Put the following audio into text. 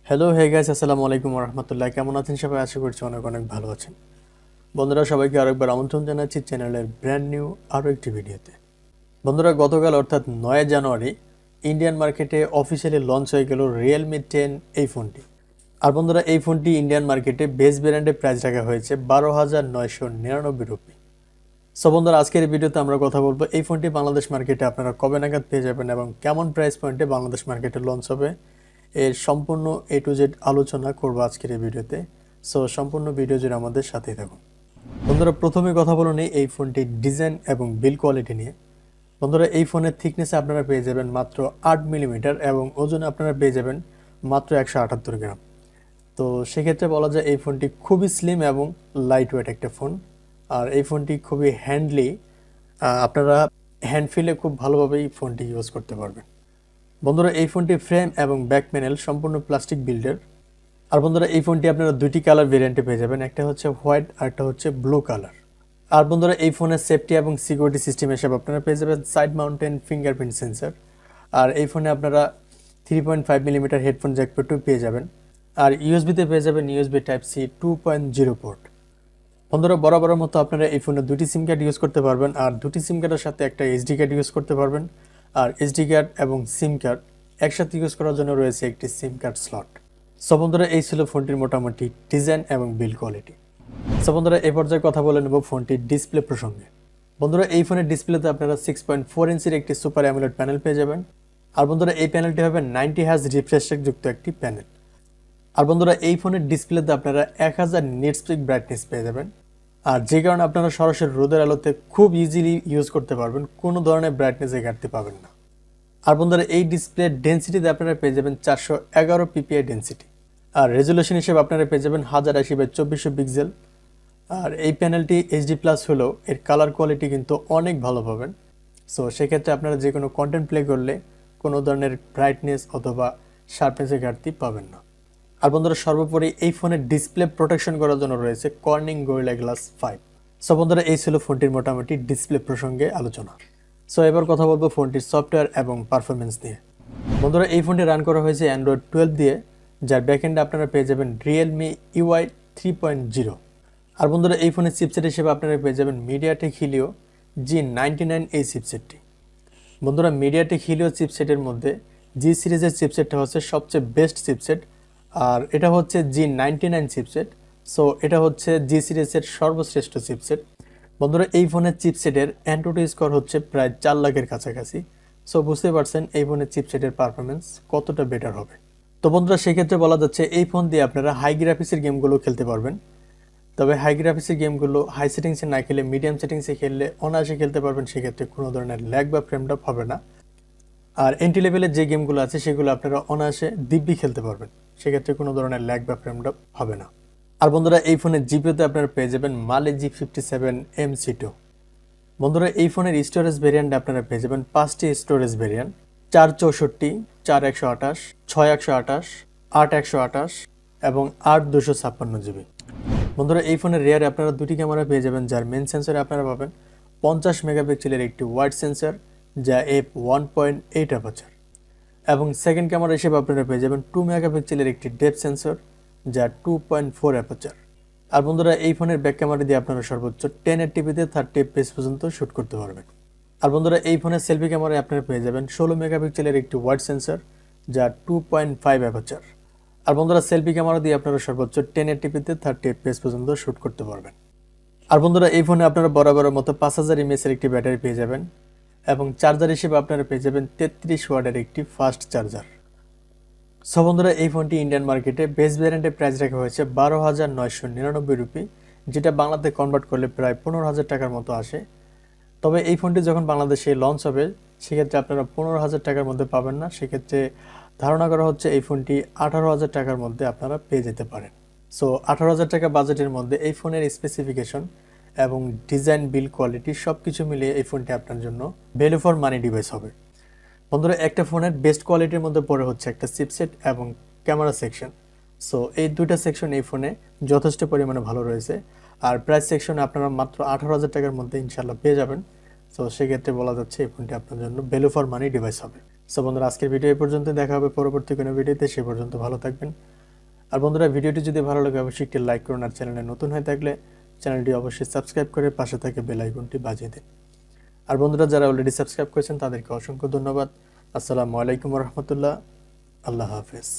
Hello hey guys, আসসালামু আলাইকুম ওয়া রাহমাতুল্লাহ। কেমন আছেন সবাই? আশা করছি অনেক অনেক ভালো আছেন। বন্ধুরা, সবাইকে আরেকবার আমন্ত্রণ জানাচ্ছি চ্যানেলের ব্র্যান্ড নিউ আরও একটি ভিডিওতে। বন্ধুরা, গতকাল অর্থাৎ 9 জানুয়ারি ইন্ডিয়ান মার্কেটে অফিসিয়ালি লঞ্চ হয়ে গেল রিয়েলমি 10 এই ফোনটি। আর বন্ধুরা, এই ফোনটি ইন্ডিয়ান মার্কেটে বেস ভ্যারিয়েন্টে প্রাইস রাখা হয়েছে 12,999 রুপি। সো বন্ধুরা, আজকের এই ভিডিওতে আমরা কথা বলবো এই ফোনটি বাংলাদেশ মার্কেটে আপনারা কবে নাগাদ পেয়ে যাবেন এবং কেমন প্রাইস পয়েন্টে বাংলাদেশ মার্কেটে লঞ্চ হবে, এর সম্পূর্ণ A to Z আলোচনা করবো আজকের এই ভিডিওতে। সো সম্পূর্ণ ভিডিও জুড়ে আমাদের সাথেই থাকুন। বন্ধুরা, প্রথমে কথা বলে নিই এই ফোনটির ডিজাইন এবং বিল্ড কোয়ালিটি নিয়ে। বন্ধুরা, এই ফোনের থিকনেসে আপনারা পেয়ে যাবেন মাত্র 8 মিলিমিটার এবং ওজনে আপনারা পেয়ে যাবেন মাত্র 178 গ্রাম। তো সেক্ষেত্রে বলা যায় এই ফোনটি খুবই স্লিম এবং লাইট ওয়েট একটা ফোন। আর এই ফোনটি খুবই হ্যান্ডলি, আপনারা হ্যান্ড ফিলে খুব ভালোভাবেই ফোনটি ইউজ করতে পারবেন। বন্ধুরা, এই ফোনটি ফ্রেম এবং ব্যাক প্যানেল সম্পূর্ণ প্লাস্টিক বিল্ডের। আর বন্ধুরা, এই ফোনটি আপনারা দুইটি কালার ভেরিয়েন্টে পেয়ে যাবেন, একটা হচ্ছে হোয়াইট আর একটা হচ্ছে ব্লু কালার। আর বন্ধুরা, এই ফোনের সেফটি এবং সিকিউরিটি সিস্টেম হিসেবে আপনারা পেয়ে যাবেন সাইড মাউন্টেন ফিঙ্গারপ্রিন্ট সেন্সর। আর এই ফোনে আপনারা 3.5 মিলিমিটার হেডফোন জ্যাক পোর্টও পেয়ে যাবেন। আর ইউএসবিতে পেয়ে যাবেন ইউএসবি টাইপ সি 2.0 পোর্ট। বন্ধুরা, বরাবরের মতো আপনারা এই ফোনে দুটি সিম কার্ড ইউজ করতে পারবেন, আর দুটি সিম কার্ডের সাথে একটা এইচডি কার্ড ইউজ করতে পারবেন। আর এইচডি কার্ড এবং সিম কার্ড একসাথে ইউজ করার জন্য রয়েছে একটি সিম কার্ড স্লট। সো বন্ধুরা, এই ছিল ফোনটির মোটামুটি ডিজাইন এবং বিল্ড কোয়ালিটি। সো বন্ধুরা, এই পর্যায়ে কথা বলে নেব ফোনটির ডিসপ্লে প্রসঙ্গে। বন্ধুরা, এই ফোনের ডিসপ্লেতে আপনারা 6.4 ইঞ্চির একটি সুপার অ্যামোলেড প্যানেল পেয়ে যাবেন। আর বন্ধুরা, এই প্যানেলটি হবে 90 হার্জ রিফ্রেশ রেট যুক্ত একটি প্যানেল। আর বন্ধুরা, এই ফোনের ডিসপ্লেতে আপনারা 1000 নিটস পিক ব্রাইটনেস পেয়ে যাবেন। আর যে কারণে আপনারা সরাসরি রোদের আলোতে খুব ইজিলি ইউজ করতে পারবেন, কোনো ধরনের ব্রাইটনেসে ঘাটতি পাবেন না। আর বন্ধুরা, এই ডিসপ্লের ডেন্সিটিতে আপনারা পেয়ে যাবেন 411 পিপিআই ডেন্সিটি। আর রেজুলেশন হিসেবে আপনারা পেয়ে যাবেন 1080x2400 পিক্সেল। আর এই প্যানেলটি এইচডি প্লাস হলেও এর কালার কোয়ালিটি কিন্তু অনেক ভালো পাবেন। সো সেক্ষেত্রে আপনারা যে কোনো কন্টেন্ট প্লে করলে কোনো ধরনের ব্রাইটনেস অথবা শার্পনেসের ঘাটতি পাবেন না। আর বন্ধুরা, সর্বোপরি এই ফোনের ডিসপ্লে প্রোটেকশন করার জন্য রয়েছে কর্নিং গরিলা গ্লাস 5। সো বন্ধুরা, এই ছিল ফোনটির মোটামুটি ডিসপ্লে প্রসঙ্গে আলোচনা। সো এবার কথা বলবো ফোনটির সফটওয়্যার এবং পারফরমেন্স নিয়ে। বন্ধুরা, এই ফোনটি রান করা হয়েছে অ্যান্ড্রয়েড 12 দিয়ে, যার ব্যাকএন্ডে আপনারা পেয়ে যাবেন রিয়েলমি ইউআই 3.0। আর বন্ধুরা, এই ফোনের চিপসেট হিসেবে আপনারা পেয়ে যাবেন মিডিয়াটেক হিলিও G99 এই চিপসেটটি। বন্ধুরা, মিডিয়াটেক হিলিও চিপসেটের মধ্যে জি সিরিজের চিপসেটটা হচ্ছে সবচেয়ে বেস্ট চিপসেট, আর এটা হচ্ছে G99 চিপসেট। সো এটা হচ্ছে জি সিরিজের সর্বশ্রেষ্ঠ চিপসেট। বন্ধুরা, এই ফোনের চিপসেটের অ্যান্টুটি স্কোর হচ্ছে প্রায় 4 লাখের কাছাকাছি। সো বুঝতে পারছেন এই ফোনের চিপসেটের পারফরমেন্স কতটা বেটার হবে। তো বন্ধুরা, সেক্ষেত্রে বলা যাচ্ছে এই ফোন দিয়ে আপনারা হাই গ্রাফিক্সের গেমগুলো খেলতে পারবেন। তবে হাই গ্রাফিক্সের গেমগুলো হাই সেটিংসে না খেলে মিডিয়াম সেটিংসে খেললে অনায়াসে খেলতে পারবেন, সেক্ষেত্রে কোনো ধরনের ল্যাগ বা ফ্রেম ড্রপ হবে না। আর এন্ট্রি লেভেলের যে গেমগুলো আছে সেগুলো আপনারা অনায়াসে দিব্যি খেলতে পারবেন, সেক্ষেত্রে কোনো ধরনের ল্যাগ বা ফ্রেম ড্রপ হবে না। আর বন্ধুরা, এই ফোনের জিপিওতে আপনারা পেয়ে যাবেন মালে G57MC2। বন্ধুরা, এই ফোনের স্টোরেজ ভেরিয়েন্ট আপনারা পেয়ে যাবেন 5টি স্টোরেজ ভেরিয়েন্ট: 464, 4128, 6128, 8128 এবং 8256 জিবি। বন্ধুরা, এই ফোনের রেয়ারে আপনারা দুটি ক্যামেরা পেয়ে যাবেন, যার মেন সেন্সরে আপনারা পাবেন 50 মেগাপিক্সেলের একটি ওয়াইড সেন্সর যা f1.8 অ্যাপারচার, এবং সেকেন্ড ক্যামেরা হিসেবে আপনারা পেয়ে যাবেন 2 মেগাপিক্সেলের একটি ডেপথ সেন্সর যা 2.4 অ্যাপারচার। আর বন্ধুরা, এই ফোনের ব্যাক ক্যামেরা দিয়ে আপনারা সর্বোচ্চ 1080p-তে 30 fps পর্যন্ত শ্যুট করতে পারবেন। আর বন্ধুরা, এই ফোনের সেলফি ক্যামেরায় আপনারা পেয়ে যাবেন 16 মেগাপিক্সেলের একটি ওয়াইড সেন্সর যা 2.5 অ্যাপারচার। আর বন্ধুরা, সেলফি ক্যামেরা দিয়ে আপনারা সর্বোচ্চ 1080p-তে 30 fps পর্যন্ত শ্যুট করতে পারবেন। আর বন্ধুরা, এই ফোনে আপনারা বরাবরের মতো 5000 mAh-এর একটি ব্যাটারি পেয়ে যাবেন, এবং চার্জার হিসেবে আপনারা পেয়ে যাবেন 33 ওয়াটের একটি ফাস্ট চার্জার। সো বন্ধুরা, এই ফোনটি ইন্ডিয়ান মার্কেটে বেস ভ্যারিয়েন্টের প্রাইস রাখা হয়েছে 12,999 রুপি, যেটা বাংলাতে কনভার্ট করলে প্রায় 15,000 টাকার মতো আসে। তবে এই ফোনটি যখন বাংলাদেশে লঞ্চ হবে সেক্ষেত্রে আপনারা 15,000 টাকার মধ্যে পাবেন না, সেক্ষেত্রে ধারণা করা হচ্ছে এই ফোনটি 18,000 টাকার মধ্যে আপনারা পেয়ে যেতে পারেন। সো 18,000 টাকা বাজেটের মধ্যে এই ফোনের স্পেসিফিকেশন এবং ডিজাইন, বিল্ড কোয়ালিটি সব কিছু মিলিয়ে এই ফোনটি আপনার জন্য ভ্যালু ফর মানি ডিভাইস হবে। বন্ধুরা, একটা ফোনের বেস্ট কোয়ালিটির মধ্যে পড়ে হচ্ছে একটা চিপসেট এবং ক্যামেরা সেকশন। সো এই দুইটা সেকশন এই ফোনে যথেষ্ট পরিমাণে ভালো রয়েছে। আর প্রাইস সেকশনে আপনারা মাত্র 18,000 টাকার মধ্যে ইনশাল্লাহ পেয়ে যাবেন। সো সেক্ষেত্রে বলা যাচ্ছে এই ফোনটি আপনার জন্য ভ্যালু ফর মানি ডিভাইস হবে। সো বন্ধুরা, আজকের ভিডিও এই পর্যন্ত, দেখা হবে পরবর্তী কোনো ভিডিওতে। সে পর্যন্ত ভালো থাকবেন, আর বন্ধুরা, ভিডিওটি যদি ভালো লাগে অবশ্যই একটি লাইক করুন, আর চ্যানেলে নতুন হয়ে থাকলে চ্যানেলটি অবশ্যই সাবস্ক্রাইব করে পাশে থাকে বেল আইকনটি বাজিয়ে দিন। আর বন্ধুরা, যারা অলরেডি সাবস্ক্রাইব করেছেন তাদেরকে অসংখ্য ধন্যবাদ। আসসালামু আলাইকুম রহমতুল্লাহ। আল্লাহ হাফেজ।